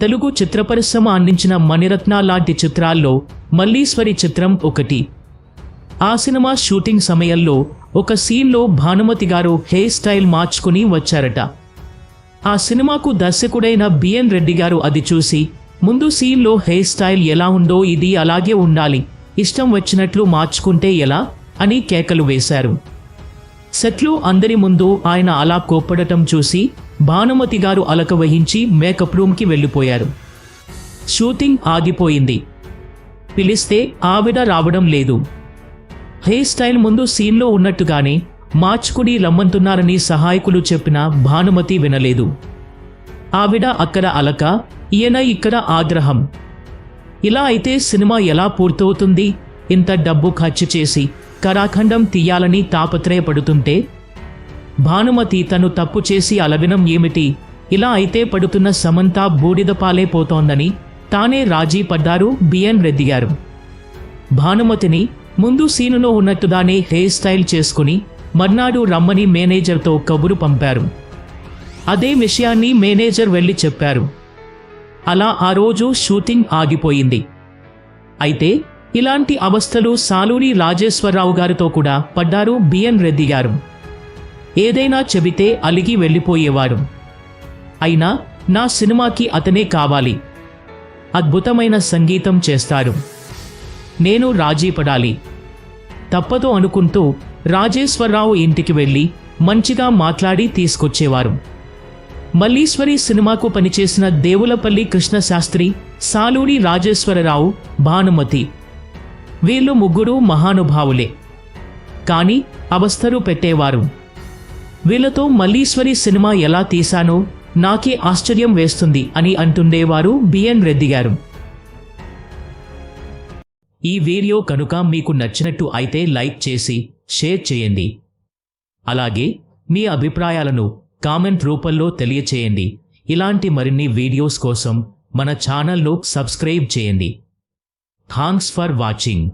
తెలుగు చిత్ర పరిశ్రమ అందించిన మణిరత్న లాంటి చిత్రాల్లో మల్లీశ్వరి చిత్రం ఒకటి. ఆ సినిమా షూటింగ్ సమయంలో ఒక సీన్లో భానుమతి గారు హెయిర్ స్టైల్ మార్చుకుని వచ్చారట. ఆ సినిమాకు దర్శకుడైన బిఎన్ రెడ్డి గారు అది చూసి, ముందు సీన్లో హెయిర్ స్టైల్ ఎలా ఉందో ఇది అలాగే ఉండాలి, ఇష్టం వచ్చినట్లు మార్చుకుంటే ఎలా అని కేకలు వేశారు. సెట్లో అందరి ముందు ఆయన అలా కోప్పడటం చూసి భానుమతి గారు అలక వహించి మేకప్ రూమ్కి వెళ్ళిపోయారు. షూటింగ్ ఆగిపోయింది. పిలిస్తే ఆవిడ రావడం లేదు. హెయిర్ స్టైల్ ముందు సీన్లో ఉన్నట్టుగానే మార్చుకుని రమ్మంటున్నారని సహాయకులు చెప్పినా భానుమతి వినలేదు. ఆవిడ అక్కడ అలక, ఈయన ఇక్కడ ఆగ్రహం. ఇలా అయితే సినిమా ఎలా పూర్తవుతుంది? ఇంత డబ్బు ఖర్చు చేసి కరాఖండం తీయాలని తాపత్రయపడుతుంటే భానుమతి తను తప్పు చేసి అలవినం ఏమిటి? ఇలా అయితే పడుతున్న సమంత బూడిద పాలే పోతోందని తానే రాజీ పడ్డారు బిఎన్ రెడ్డి గారు. భానుమతిని ముందు సీనులో ఉన్నట్టుగానే హెయిర్ స్టైల్ చేసుకుని మర్నాడు రమ్మని మేనేజర్తో కబురు పంపారు. అదే విషయాన్ని మేనేజర్ వెళ్ళి చెప్పారు. అలా ఆ రోజు షూటింగ్ ఆగిపోయింది. అయితే ఇలాంటి అవస్థలు సాలూరి రాజేశ్వరరావు గారితో కూడా పడ్డారు బిఎన్ రెడ్డి గారు. ఏదైనా చెబితే అలిగి వెళ్ళిపోయేవారు. అయినా నా సినిమాకి అతనే కావాలి, అద్భుతమైన సంగీతం చేస్తారు, నేను రాజీ పడాలి, తప్పదు అనుకుంటూ రాజేశ్వరరావు ఇంటికి వెళ్ళి మంచిగా మాట్లాడి తీసుకొచ్చేవారు. మల్లీశ్వరి సినిమాకు పనిచేసిన దేవులపల్లి కృష్ణశాస్త్రి, సాలూరి రాజేశ్వరరావు, భానుమతి వీళ్ళు ముగ్గురు మహానుభావులే. కానీ అవస్థలు పెట్టేవారు. వీళ్ళతో మల్లీశ్వరి సినిమా ఎలా తీశానో నాకే ఆశ్చర్యం వేస్తుంది అని అంటుండేవారు బిఎన్ రెడ్డి గారు. ఈ వీడియో కనుక మీకు నచ్చినట్టు అయితే లైక్ చేసి షేర్ చేయండి. అలాగే మీ అభిప్రాయాలను కామెంట్ రూపంలో తెలియచేయండి. ఇలాంటి మరిన్ని వీడియోస్ కోసం మన ఛానల్ను సబ్స్క్రైబ్ చేయండి. Thanks for watching.